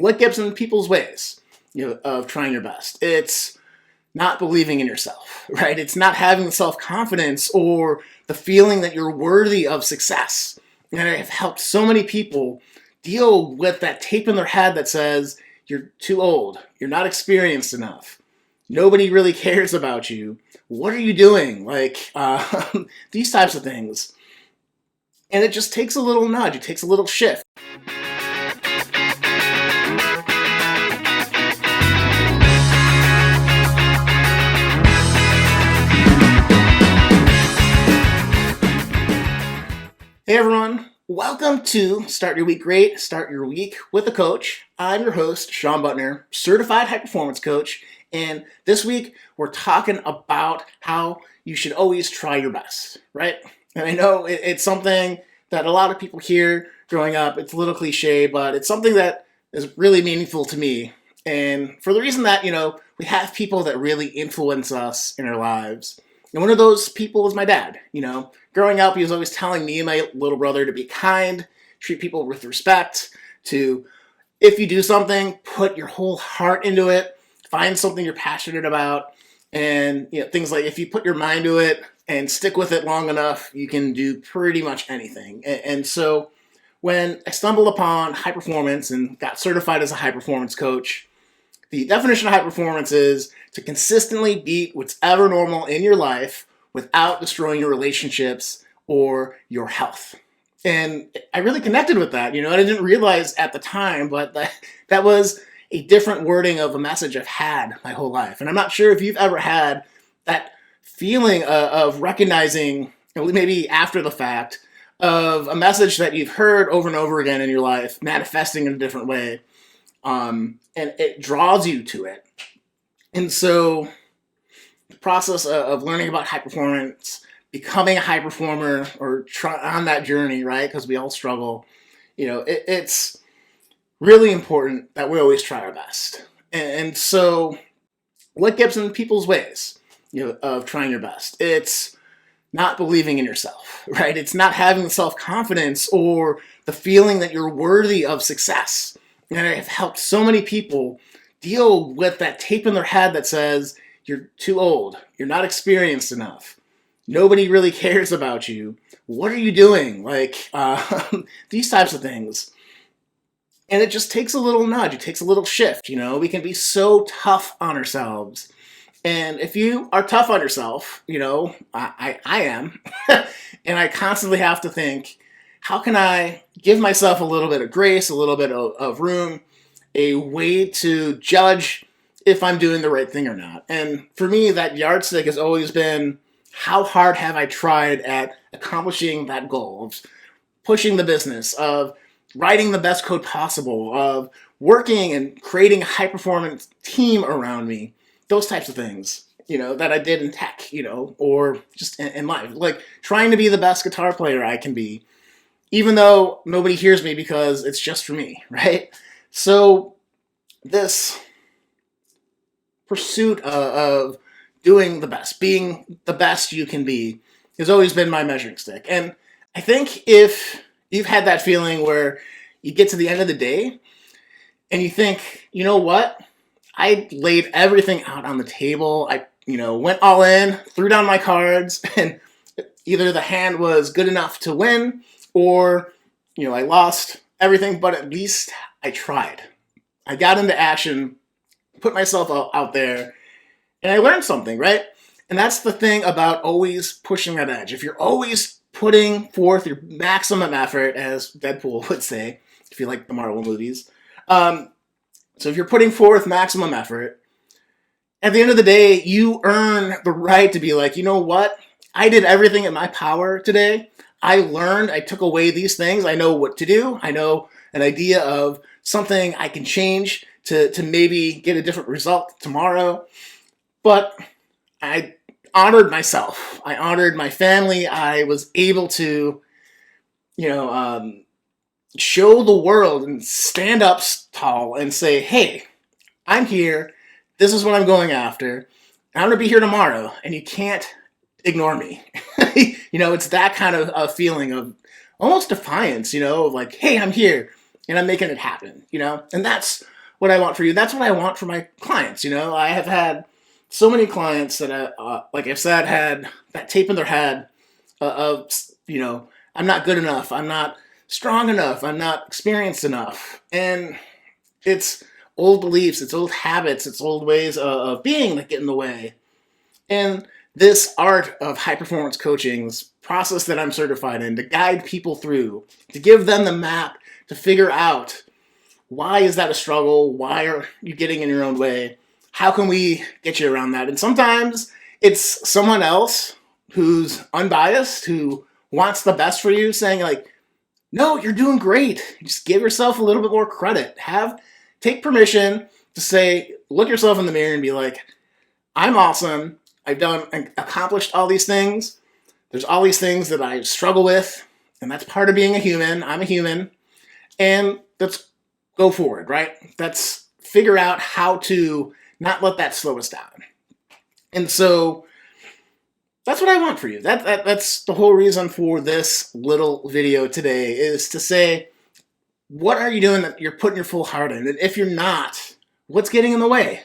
what gets in people's ways, of trying your best? It's not believing in yourself, right? It's not having the self-confidence or the feeling that you're worthy of success. And I have helped so many people deal with that tape in their head that says, you're too old, you're not experienced enough, nobody really cares about you, what are you doing? These types of things. And it just takes a little nudge, it takes a little shift. Hey everyone, welcome to Start Your Week Great, Start Your Week with a Coach. I'm your host, Sean Butner, certified high performance coach, and this week we're talking about how you should always try your best, right? And I know it's something that a lot of people hear growing up. It's a little cliche, but it's something that is really meaningful to me. And for the reason that, we have people that really influence us in our lives. And one of those people is my dad. Growing up, he was always telling me and my little brother to be kind, treat people with respect, to, if you do something, put your whole heart into it, find something you're passionate about, and things like if you put your mind to it and stick with it long enough, you can do pretty much anything. And so when I stumbled upon high performance and got certified as a high performance coach, the definition of high performance is to consistently beat what's ever normal in your life without destroying your relationships or your health. And I really connected with that, and I didn't realize at the time, but that was a different wording of a message I've had my whole life. And I'm not sure if you've ever had that feeling of recognizing, maybe after the fact, of a message that you've heard over and over again in your life, manifesting in a different way, and it draws you to it. And so the process of learning about high performance, becoming a high performer, or on that journey, right? Because we all struggle. It's really important that we always try our best. And so what gets in people's ways, of trying your best? It's not believing in yourself, right? It's not having the self-confidence or the feeling that you're worthy of success. And I have helped so many people deal with that tape in their head that says, you're too old, you're not experienced enough, nobody really cares about you, what are you doing? These types of things. And it just takes a little nudge, it takes a little shift. We can be so tough on ourselves. And if you are tough on yourself, I am, and I constantly have to think, how can I give myself a little bit of grace, a little bit of room, a way to judge if I'm doing the right thing or not? And for me, that yardstick has always been, how hard have I tried at accomplishing that goal, of pushing the business, of writing the best code possible, of working and creating a high-performance team around me, those types of things, that I did in tech, or just in life, like trying to be the best guitar player I can be, even though nobody hears me because it's just for me, right? So this pursuit of doing the best, being the best you can be, has always been my measuring stick. And I think if you've had that feeling where you get to the end of the day and you think, you know what? I laid everything out on the table. I, went all in, threw down my cards, and either the hand was good enough to win or, I lost everything, but at least I tried. I got into action, put myself out there, and I learned something, right? And that's the thing about always pushing that edge. If you're always putting forth your maximum effort, as Deadpool would say, if you like the Marvel movies. So if you're putting forth maximum effort, at the end of the day, you earn the right to be like, you know what? I did everything in my power today. I learned, I took away these things. I know what to do. I know an idea of something I can change to maybe get a different result tomorrow. But I honored myself. I honored my family. I was able to, show the world and stand up tall and say, hey, I'm here. This is what I'm going after. I'm going to be here tomorrow, and you can't ignore me. It's that kind of feeling of almost defiance, of like, hey, I'm here. and I'm making it happen, and that's what I want for you. That's what I want for my clients. I have had so many clients that, like I've said, had that tape in their head of, I'm not good enough. I'm not strong enough. I'm not experienced enough. And it's old beliefs, it's old habits, it's old ways of being that get in the way. And this art of high performance coaching's process that I'm certified in to guide people through, to give them the map to figure out why is that a struggle? Why are you getting in your own way? How can we get you around that? And sometimes it's someone else who's unbiased, who wants the best for you, saying like, no, you're doing great. Just give yourself a little bit more credit. Take permission to say, look yourself in the mirror and be like, I'm awesome. I've accomplished all these things. There's all these things that I struggle with, and that's part of being a human. I'm a human. And let's go forward, right? Let's figure out how to not let that slow us down. And so that's what I want for you. That's the whole reason for this little video today, is to say, what are you doing that you're putting your full heart in? And if you're not, what's getting in the way?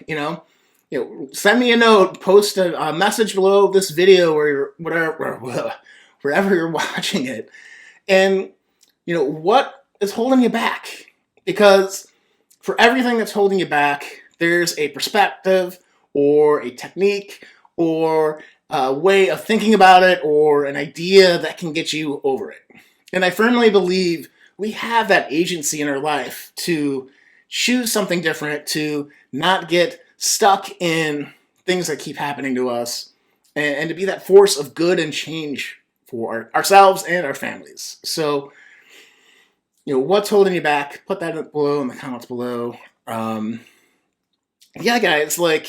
Send me a note, post a message below this video or wherever you're watching it. And, what is holding you back? Because for everything that's holding you back, there's a perspective or a technique or a way of thinking about it or an idea that can get you over it. And I firmly believe we have that agency in our life to choose something different, to not get stuck in things that keep happening to us, and to be that force of good and change for ourselves and our families. So, what's holding you back? Put that below in the comments below. Yeah, guys, I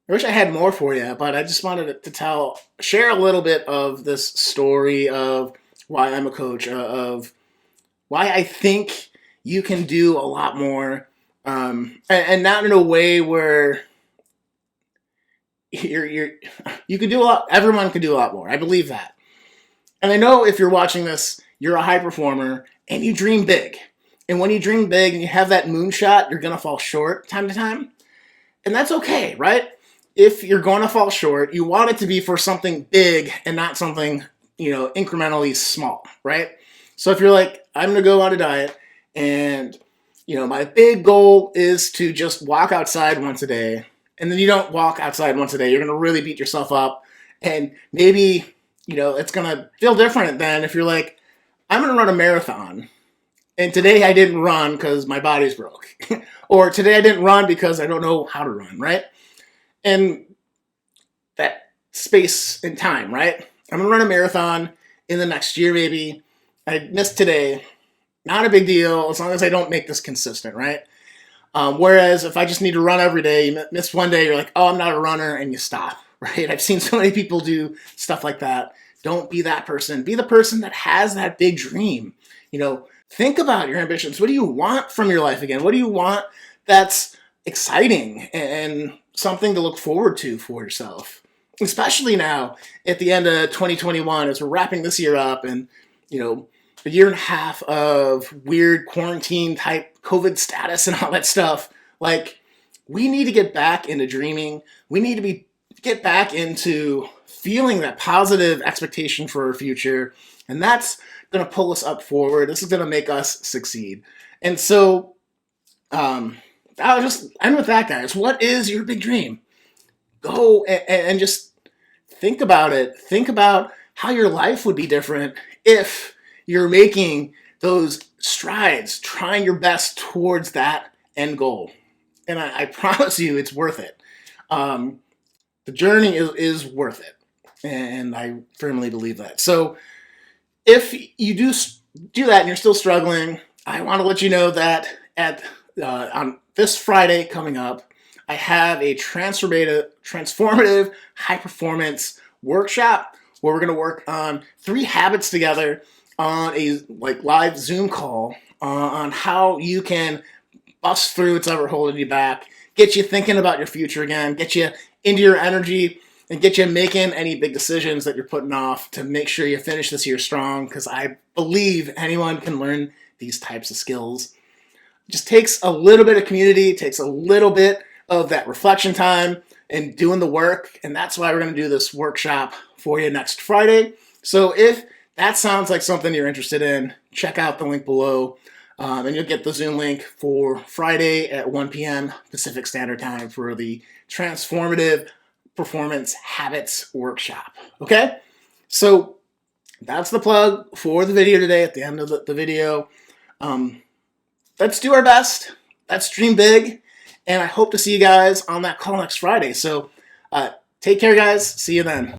wish I had more for you, but I just wanted to share a little bit of this story of why I'm a coach, of why I think you can do a lot more, and not in a way where you can do a lot. Everyone can do a lot more. I believe that, and I know if you're watching this, you're a high performer and you dream big. And when you dream big and you have that moonshot, you're gonna fall short time to time, and that's okay, right? If you're going to fall short, you want it to be for something big and not something, incrementally small, right? So if you're like, I'm going to go on a diet and, my big goal is to just walk outside once a day, and then you don't walk outside once a day, you're going to really beat yourself up. And maybe, it's going to feel different than if you're like, I'm going to run a marathon, and today I didn't run because my body's broke. Or today I didn't run because I don't know how to run, right? And that space and time, right? I'm going to run a marathon in the next year, maybe. I missed today. Not a big deal as long as I don't make this consistent, right? Whereas if I just need to run every day, you miss one day, you're like, oh, I'm not a runner, and you stop, right? I've seen so many people do stuff like that. Don't be that person. Be the person that has that big dream. Think about your ambitions. What do you want from your life again? What do you want that's exciting and something to look forward to for yourself? Especially now at the end of 2021, as we're wrapping this year up, and a year and a half of weird quarantine type COVID status and all that stuff. We need to get back into dreaming. We need to get back into feeling that positive expectation for our future, and that's going to pull us up forward. This is going to make us succeed. And so, I'll just end with that, guys. What is your big dream? Go and just think about it. Think about how your life would be different if you're making those strides, trying your best towards that end goal. And I promise you, it's worth it. The journey is worth it. And I firmly believe that. So if you do that and you're still struggling, I want to let you know that on this Friday coming up, I have a transformative high performance workshop where we're going to work on 3 habits together on a live Zoom call on how you can bust through what's ever holding you back, get you thinking about your future again, get you into your energy, and get you making any big decisions that you're putting off to make sure you finish this year strong, because I believe anyone can learn these types of skills. It just takes a little bit of community, takes a little bit of that reflection time and doing the work. And that's why we're going to do this workshop for you next Friday. So if that sounds like something you're interested in, check out the link below. And you'll get the Zoom link for Friday at 1 p.m. Pacific Standard Time for the Transformative Performance Habits Workshop. Okay? So that's the plug for the video today at the end of the video. Let's do our best. Let's dream big. And I hope to see you guys on that call next Friday. So take care, guys. See you then.